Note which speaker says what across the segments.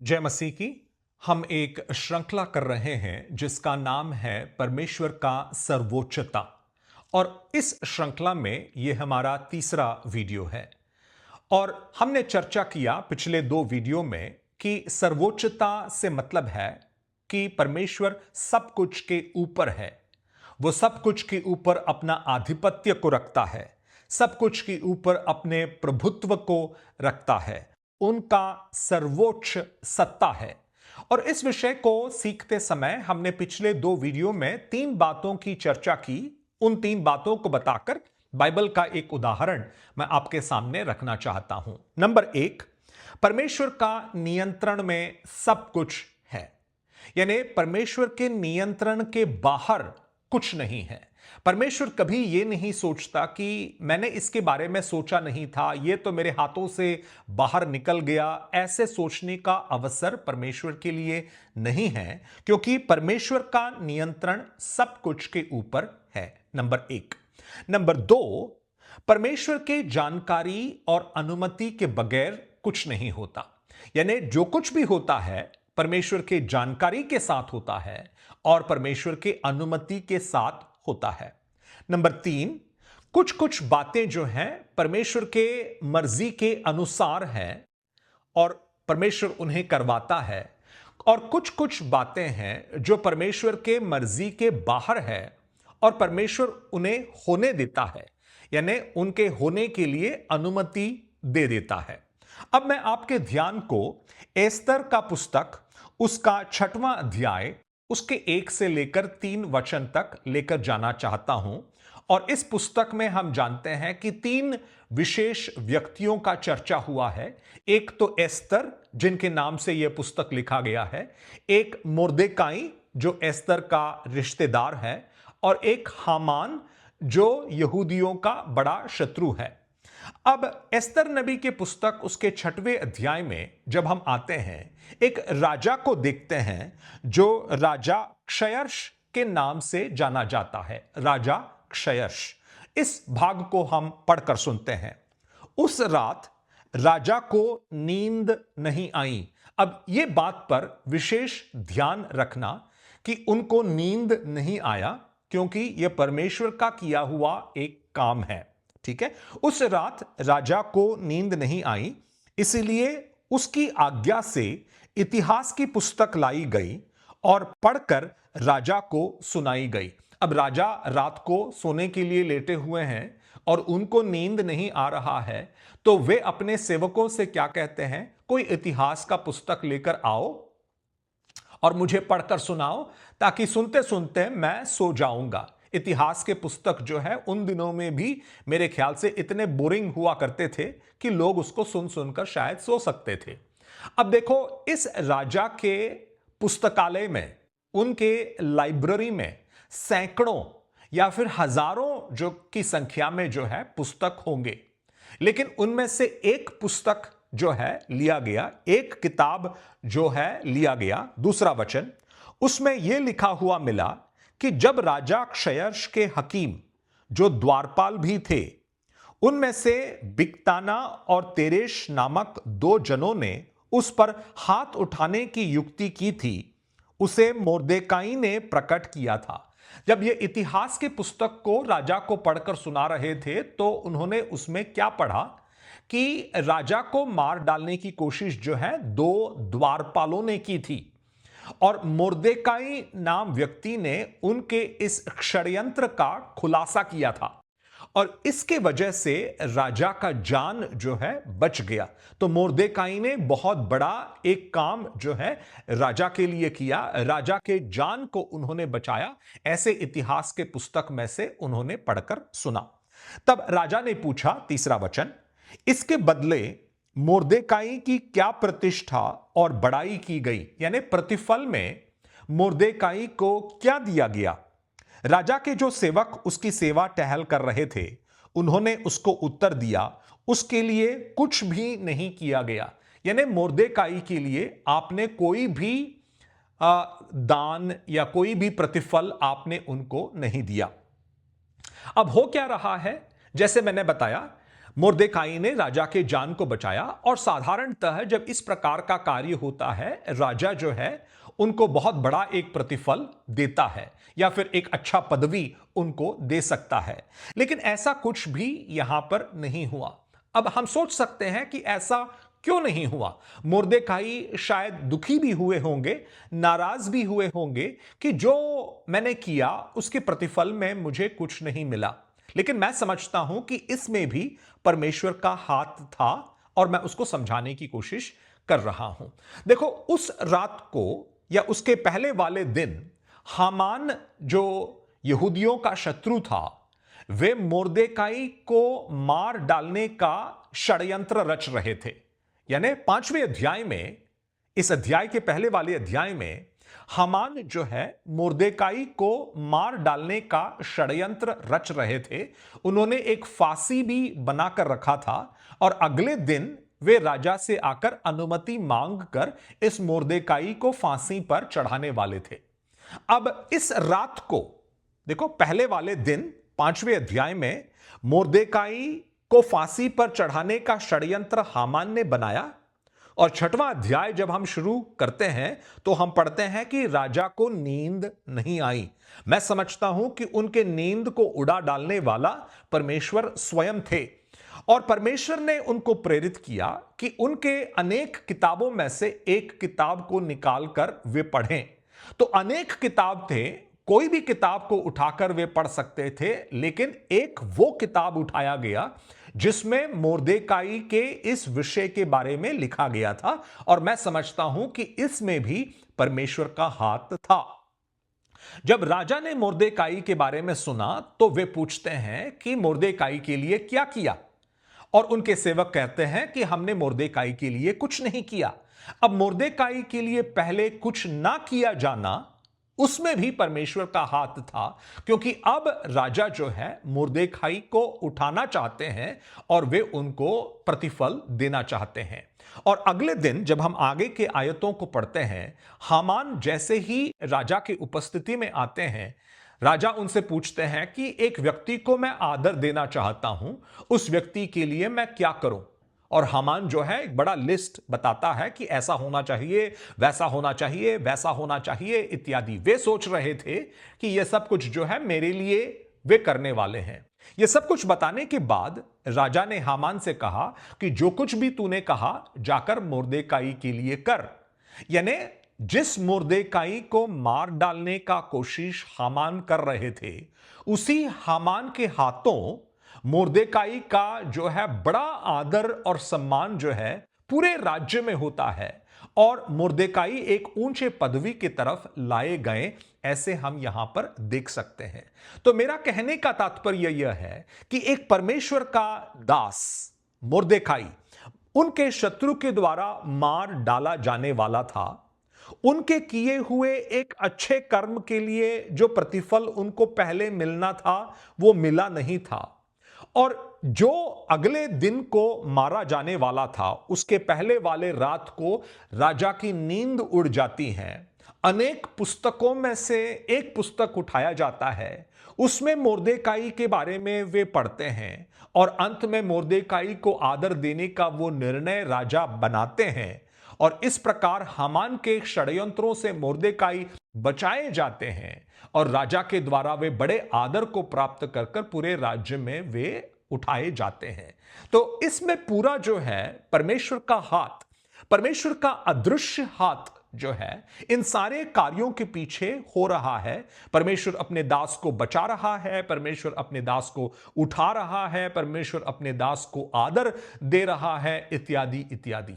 Speaker 1: जय मसीह की। हम एक श्रृंखला कर रहे हैं जिसका नाम है परमेश्वर का सर्वोच्चता। और इस श्रृंखला में यह हमारा तीसरा वीडियो है। और हमने चर्चा किया पिछले दो वीडियो में कि सर्वोच्चता से मतलब है कि परमेश्वर सब कुछ के ऊपर है। वो सब कुछ के ऊपर अपना आधिपत्य को रखता है, सब कुछ के ऊपर अपने प्रभुत्व को रखता है, उनका सर्वोच्च सत्ता है। और इस विषय को सीखते समय हमने पिछले दो वीडियो में तीन बातों की चर्चा की। उन तीन बातों को बताकर बाइबल का एक उदाहरण मैं आपके सामने रखना चाहता हूं। नंबर एक, परमेश्वर का नियंत्रण में सब कुछ है, यानी परमेश्वर के नियंत्रण के बाहर कुछ नहीं है। परमेश्वर कभी यह नहीं सोचता कि मैंने इसके बारे में सोचा नहीं था, यह तो मेरे हाथों से बाहर निकल गया। ऐसे सोचने का अवसर परमेश्वर के लिए नहीं है, क्योंकि परमेश्वर का नियंत्रण सब कुछ के ऊपर है। नंबर एक। नंबर दो, परमेश्वर के जानकारी और अनुमति के बगैर कुछ नहीं होता, यानी जो कुछ भी होता है परमेश्वर के जानकारी के साथ होता है और परमेश्वर के अनुमति के साथ होता है। नंबर तीन, कुछ कुछ बातें जो हैं परमेश्वर के मर्जी के अनुसार हैं और परमेश्वर उन्हें करवाता है, और कुछ कुछ बातें हैं जो परमेश्वर के मर्जी के बाहर है और परमेश्वर उन्हें होने देता है, यानी उनके होने के लिए अनुमति दे देता है। अब मैं आपके ध्यान को एस्तर का पुस्तक उसका 6वां अध्याय उसके 1 से लेकर 3 वचन तक लेकर जाना चाहता हूं। और इस पुस्तक में हम जानते हैं कि 3 विशेष व्यक्तियों का चर्चा हुआ है। एक तो एस्तर, जिनके नाम से यह पुस्तक लिखा गया है, एक मोर्देकाई जो एस्तर का रिश्तेदार है, और एक हामान जो यहूदियों का बड़ा शत्रु है। अब एस्तर नबी के पुस्तक उसके 6वें अध्याय में जब हम आते हैं, एक राजा को देखते हैं जो राजा क्षयर्ष के नाम से जाना जाता है। राजा क्षयर्ष, इस भाग को हम पढ़कर सुनते हैं। उस रात राजा को नींद नहीं आई। अब यह बात पर विशेष ध्यान रखना कि उनको नींद नहीं आया, क्योंकि यह परमेश्वर का किया हुआ एक काम है। ठीक है, उस रात राजा को नींद नहीं आई, इसलिए उसकी आज्ञा से इतिहास की पुस्तक लाई गई और पढ़कर राजा को सुनाई गई। अब राजा रात को सोने के लिए लेटे हुए हैं और उनको नींद नहीं आ रहा है, तो वे अपने सेवकों से क्या कहते हैं, कोई इतिहास का पुस्तक लेकर आओ और मुझे पढ़कर सुनाओ, ताकि सुनते सुनते मैं सो जाऊंगा। इतिहास के पुस्तक जो है उन दिनों में भी मेरे ख्याल से इतने बोरिंग हुआ करते थे कि लोग उसको सुन सुनकर शायद सो सकते थे। अब देखो, इस राजा के पुस्तकालय में, उनके लाइब्रेरी में सैकड़ों या फिर हजारों जो की संख्या में जो है पुस्तक होंगे, लेकिन उनमें से एक पुस्तक जो है लिया गया, एक किताब जो है लिया गया। दूसरा वचन उसमें यह लिखा हुआ मिला कि जब राजा क्षयर्ष के हकीम जो द्वारपाल भी थे, उनमें से बिक्ताना और तेरेश नामक 2 जनों ने उस पर हाथ उठाने की युक्ति की थी, उसे मोर्देकाई ने प्रकट किया था। जब ये इतिहास के पुस्तक को राजा को पढ़कर सुना रहे थे, तो उन्होंने उसमें क्या पढ़ा कि राजा को मार डालने की कोशिश जो है 2 द्वारपालों ने की थी, और मोर्देकाई नाम व्यक्ति ने उनके इस षड्यंत्र का खुलासा किया था, और इसके वजह से राजा का जान जो है बच गया। तो मोर्देकाई ने बहुत बड़ा एक काम जो है राजा के लिए किया, राजा के जान को उन्होंने बचाया। ऐसे इतिहास के पुस्तक में से उन्होंने पढ़कर सुना। तब राजा ने पूछा, तीसरा वचन, इसके बदले मोर्देकाई की क्या प्रतिष्ठा और बड़ाई की गई, यानी प्रतिफल में मोर्देकाई को क्या दिया गया। राजा के जो सेवक उसकी सेवा टहल कर रहे थे, उन्होंने उसको उत्तर दिया, उसके लिए कुछ भी नहीं किया गया। यानी मोर्देकाई के लिए आपने कोई भी दान या कोई भी प्रतिफल आपने उनको नहीं दिया। अब हो क्या रहा है, जैसे मैंने बताया, मुर्देकाई ने राजा के जान को बचाया और साधारणतः जब इस प्रकार का कार्य होता है, राजा जो है उनको बहुत बड़ा एक प्रतिफल देता है या फिर एक अच्छा पदवी उनको दे सकता है। लेकिन ऐसा कुछ भी यहां पर नहीं हुआ। अब हम सोच सकते हैं कि ऐसा क्यों नहीं हुआ। मुर्देकाई शायद दुखी भी हुए होंगे, नाराज भी हुए होंगे कि जो मैंने किया उसके प्रतिफल में मुझे कुछ नहीं मिला। लेकिन मैं समझता हूं कि इसमें भी परमेश्वर का हाथ था और मैं उसको समझाने की कोशिश कर रहा हूं। देखो, उस रात को या उसके पहले वाले दिन हामान जो यहूदियों का शत्रु था, वे मुर्देकाई को मार डालने का षड्यंत्र रच रहे थे। यानी 5वें अध्याय में, इस अध्याय के पहले वाले अध्याय में हामान जो है मुर्देकाई को मार डालने का षड्यंत्र रच रहे थे। उन्होंने एक फांसी भी बनाकर रखा था और अगले दिन वे राजा से आकर अनुमति मांगकर इस मुर्देकाई को फांसी पर चढ़ाने वाले थे। अब इस रात को देखो, पहले वाले दिन 5वें अध्याय में मुर्देकाई को फांसी पर चढ़ाने का षड्यंत्र हामान ने बनाया और 6वां अध्याय जब हम शुरू करते हैं तो हम पढ़ते हैं कि राजा को नींद नहीं आई। मैं समझता हूं कि उनके नींद को उड़ा डालने वाला परमेश्वर स्वयं थे और परमेश्वर ने उनको प्रेरित किया कि उनके अनेक किताबों में से एक किताब को निकालकर वे पढ़ें। तो अनेक किताब थे, कोई भी किताब को उठाकर वे पढ़ सकते थे, लेकिन एक वो किताब उठाया गया जिसमें मुर्देकाई के इस विषय के बारे में लिखा गया था और मैं समझता हूं कि इसमें भी परमेश्वर का हाथ था। जब राजा ने मुर्देकाई के बारे में सुना तो वे पूछते हैं कि मुर्देकाई के लिए क्या किया, और उनके सेवक कहते हैं कि हमने मुर्देकाई के लिए कुछ नहीं किया। अब मुर्देकाई के लिए पहले कुछ ना किया जाना, उसमें भी परमेश्वर का हाथ था, क्योंकि अब राजा जो है मुर्देकाई को उठाना चाहते हैं और वे उनको प्रतिफल देना चाहते हैं। और अगले दिन जब हम आगे के आयतों को पढ़ते हैं, हामान जैसे ही राजा की उपस्थिति में आते हैं, राजा उनसे पूछते हैं कि एक व्यक्ति को मैं आदर देना चाहता हूं, उस व्यक्ति के लिए मैं क्या करूं। और हामान जो है एक बड़ा लिस्ट बताता है कि ऐसा होना चाहिए, वैसा होना चाहिए, वैसा होना चाहिए इत्यादि। वे सोच रहे थे कि यह सब कुछ जो है मेरे लिए वे करने वाले हैं। यह सब कुछ बताने के बाद राजा ने हामान से कहा कि जो कुछ भी तूने कहा जाकर मुर्देकाई के लिए कर। यानी जिस मुर्देकाई को मार डालने का कोशिश हामान कर रहे थे, उसी हामान के हाथों मुर्देकाई का जो है बड़ा आदर और सम्मान जो है पूरे राज्य में होता है और मुर्देकाई एक ऊंचे पदवी की तरफ लाए गए, ऐसे हम यहां पर देख सकते हैं। तो मेरा कहने का तात्पर्य यह है कि एक परमेश्वर का दास मुर्देकाई उनके शत्रु के द्वारा मार डाला जाने वाला था। उनके किए हुए एक अच्छे कर्म के लिए जो प्रतिफल उनको पहले मिलना था वो मिला नहीं था, और जो अगले दिन को मारा जाने वाला था उसके पहले वाले रात को राजा की नींद उड़ जाती है। अनेक पुस्तकों में से एक पुस्तक उठाया जाता है, उसमें मुर्देकाई के बारे में वे पढ़ते हैं और अंत में मुर्देकाई को आदर देने का वो निर्णय राजा बनाते हैं और इस प्रकार हामान के षड्यंत्रों से मुर्देकाई बचाए जाते हैं और राजा के द्वारा वे बड़े आदर को प्राप्त कर कर पूरे राज्य में वे उठाए जाते हैं। तो इसमें पूरा जो है परमेश्वर का हाथ, परमेश्वर का अदृश्य हाथ जो है इन सारे कार्यों के पीछे हो रहा है। परमेश्वर अपने दास को बचा रहा है, परमेश्वर अपने दास को उठा रहा है, परमेश्वर अपने दास को आदर दे रहा है, इत्यादि इत्यादि।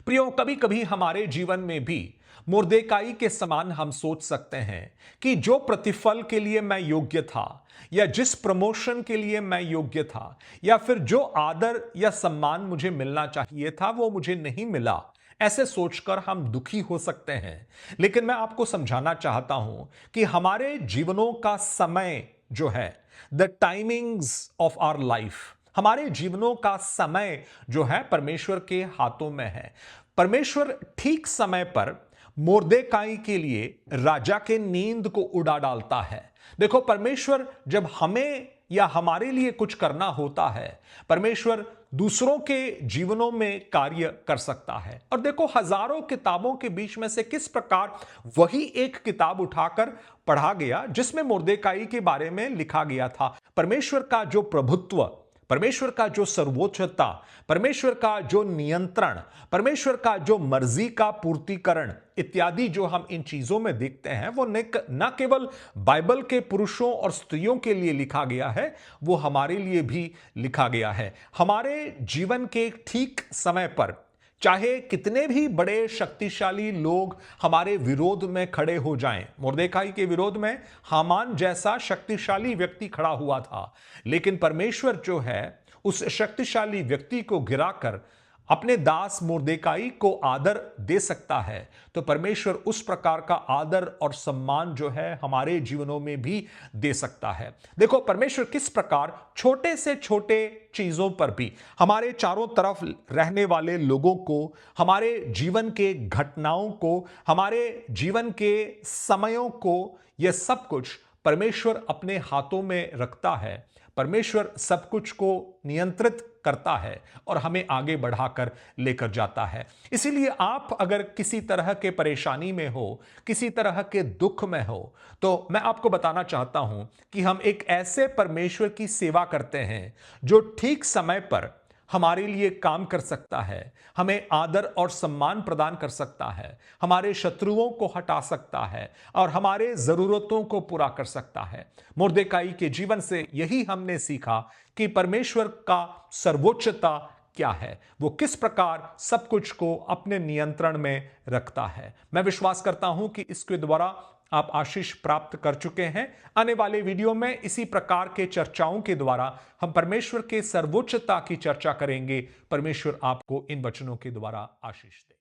Speaker 1: प्रियो, कभी कभी हमारे जीवन में भी मुर्देकाई के समान हम सोच सकते हैं कि जो प्रतिफल के लिए मैं योग्य था, या जिस प्रमोशन के लिए मैं योग्य था, या फिर जो आदर या सम्मान मुझे मिलना चाहिए था वो मुझे नहीं मिला, ऐसे सोचकर हम दुखी हो सकते हैं। लेकिन मैं आपको समझाना चाहता हूं कि हमारे जीवनों का समय जो है, the timings of our life, हमारे जीवनों का समय जो है परमेश्वर के हाथों में है। परमेश्वर ठीक समय पर मुर्देकाई के लिए राजा के नींद को उड़ा डालता है। देखो, परमेश्वर जब हमें या हमारे लिए कुछ करना होता है, परमेश्वर दूसरों के जीवनों में कार्य कर सकता है। और देखो, हजारों किताबों के बीच में से किस प्रकार वही एक किताब उठाकर पढ़ा गया जिसमें मुर्देकाई के बारे में लिखा गया था। परमेश्वर का जो प्रभुत्व, परमेश्वर का जो सर्वोच्चता, परमेश्वर का जो नियंत्रण, परमेश्वर का जो मर्जी का पूर्तिकरण इत्यादि जो हम इन चीजों में देखते हैं, वो न केवल बाइबल के पुरुषों और स्त्रियों के लिए लिखा गया है, वो हमारे लिए भी लिखा गया है। हमारे जीवन के ठीक समय पर चाहे कितने भी बड़े शक्तिशाली लोग हमारे विरोध में खड़े हो जाएं, मुर्देकाई के विरोध में हामान जैसा शक्तिशाली व्यक्ति खड़ा हुआ था, लेकिन परमेश्वर जो है उस शक्तिशाली व्यक्ति को गिराकर अपने दास मुर्देकाई को आदर दे सकता है। तो परमेश्वर उस प्रकार का आदर और सम्मान जो है हमारे जीवनों में भी दे सकता है। देखो, परमेश्वर किस प्रकार छोटे से छोटे चीजों पर भी हमारे चारों तरफ रहने वाले लोगों को, हमारे जीवन के घटनाओं को, हमारे जीवन के समयों को, यह सब कुछ परमेश्वर अपने हाथों में रखता है। परमेश्वर सब कुछ को नियंत्रित करता है और हमें आगे बढ़ाकर लेकर जाता है। इसीलिए आप अगर किसी तरह के परेशानी में हो, किसी तरह के दुख में हो, तो मैं आपको बताना चाहता हूं कि हम एक ऐसे परमेश्वर की सेवा करते हैं जो ठीक समय पर हमारे लिए काम कर सकता है, हमें आदर और सम्मान प्रदान कर सकता है, हमारे शत्रुओं को हटा सकता है और हमारे जरूरतों को पूरा कर सकता है। मुर्देकाई के जीवन से यही हमने सीखा कि परमेश्वर का सर्वोच्चता क्या है, वो किस प्रकार सब कुछ को अपने नियंत्रण में रखता है। मैं विश्वास करता हूं कि इसके द्वारा आप आशीष प्राप्त कर चुके हैं। आने वाले वीडियो में इसी प्रकार के चर्चाओं के द्वारा हम परमेश्वर के सर्वोच्चता की चर्चा करेंगे। परमेश्वर आपको इन वचनों के द्वारा आशीष दे।